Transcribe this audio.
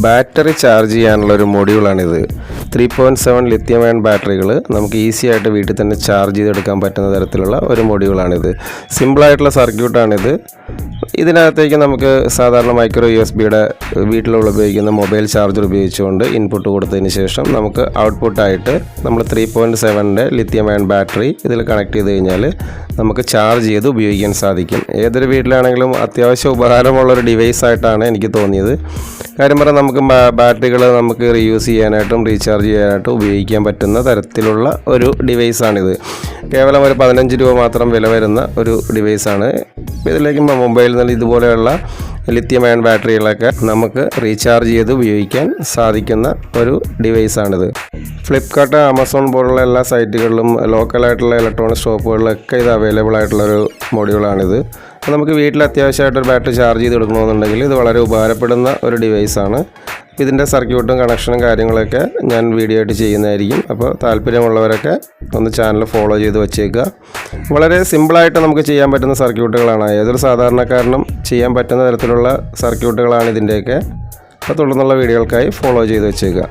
Battery charge ചെയ്യാനുള്ള ഒരു മൊഡ്യൂളാണിത്. 3.7 lithium ion ബാറ്ററികൾ നമുക്ക് ഈസി ആയിട്ട് വീട്ടിൽ തന്നെ ചാർജ് ചെയ്തെടുക്കാൻ പറ്റുന്ന തരത്തിലുള്ള ഒരു മൊഡ്യൂളാണിത്. സിമ്പിളായിട്ടുള്ള സർക്യൂട്ടാണിത്. ഇതിനകത്തേക്ക് നമുക്ക് സാധാരണ മൈക്രോ USB-യുടെ വീട്ടിലുള്ള ഉപയോഗിക്കുന്ന മൊബൈൽ ചാർജർ ഉപയോഗിച്ചുകൊണ്ട് ഇൻപുട്ട് കൊടുത്തതിന് ശേഷം നമുക്ക് ഔട്ട്പുട്ടായിട്ട് നമ്മൾ 3.7ൻ്റെ ലിഥിയം അയൺ ബാറ്ററി ഇതിൽ കണക്ട് ചെയ്ത് കഴിഞ്ഞാൽ നമുക്ക് ചാർജ് ചെയ്ത് ഉപയോഗിക്കാൻ സാധിക്കും. ഏതൊരു വീട്ടിലാണെങ്കിലും അത്യാവശ്യം ഉപകാരമുള്ളൊരു ഡിവൈസായിട്ടാണ് എനിക്ക് തോന്നിയത്. കാര്യം പറഞ്ഞാൽ നമുക്ക് ബാറ്ററികൾ നമുക്ക് റീയൂസ് ചെയ്യാനായിട്ടും റീചാർജ് ചെയ്യാനായിട്ടും ഉപയോഗിക്കാൻ പറ്റുന്ന തരത്തിലുള്ള ഒരു ഡിവൈസാണിത്. കേവലം ഒരു 15 രൂപ മാത്രം വില വരുന്ന ഒരു ഡിവൈസാണ്. ഇതിലേക്ക് മൊബൈലിൽ നിന്ന് ഇതുപോലെയുള്ള ലിഥിയം അയൺ ബാറ്ററികളൊക്കെ നമുക്ക് റീചാർജ് ചെയ്ത് ഉപയോഗിക്കാൻ സാധിക്കുന്ന ഒരു ഡിവൈസാണിത്. ഫ്ലിപ്കാർട്ട്, ആമസോൺ പോലുള്ള എല്ലാ സൈറ്റുകളിലും ലോക്കലായിട്ടുള്ള ഇലക്ട്രോണിക് ഷോപ്പുകളിലൊക്കെ ഇത് അവൈലബിൾ ആയിട്ടുള്ളൊരു മൊഡ്യൂളാണിത്. നമുക്ക് വീട്ടിൽ അത്യാവശ്യമായിട്ടൊരു ബാറ്ററി ചാർജ് ചെയ്ത് കൊടുക്കണമെന്നുണ്ടെങ്കിൽ ഇത് വളരെ ഉപകാരപ്പെടുന്ന ഒരു ഡിവൈസാണ്. ഇതിൻ്റെ സർക്യൂട്ടും കണക്ഷനും കാര്യങ്ങളൊക്കെ ഞാൻ വീഡിയോ ആയിട്ട് ചെയ്യുന്നതായിരിക്കും. അപ്പോൾ താല്പര്യമുള്ളവരൊക്കെ ഒന്ന് ചാനൽ ഫോളോ ചെയ്ത് വെച്ചേക്കുക. വളരെ സിമ്പിളായിട്ട് നമുക്ക് ചെയ്യാൻ പറ്റുന്ന സർക്യൂട്ടുകളാണ്. ഏതൊരു സാധാരണക്കാരനും ചെയ്യാൻ പറ്റുന്ന തരത്തിലുള്ള സർക്യൂട്ടുകളാണ് ഇതിൻ്റെയൊക്കെ. അപ്പോൾ തുടർന്നുള്ള വീഡിയോകൾക്കായി ഫോളോ ചെയ്ത് വെച്ചേക്കുക.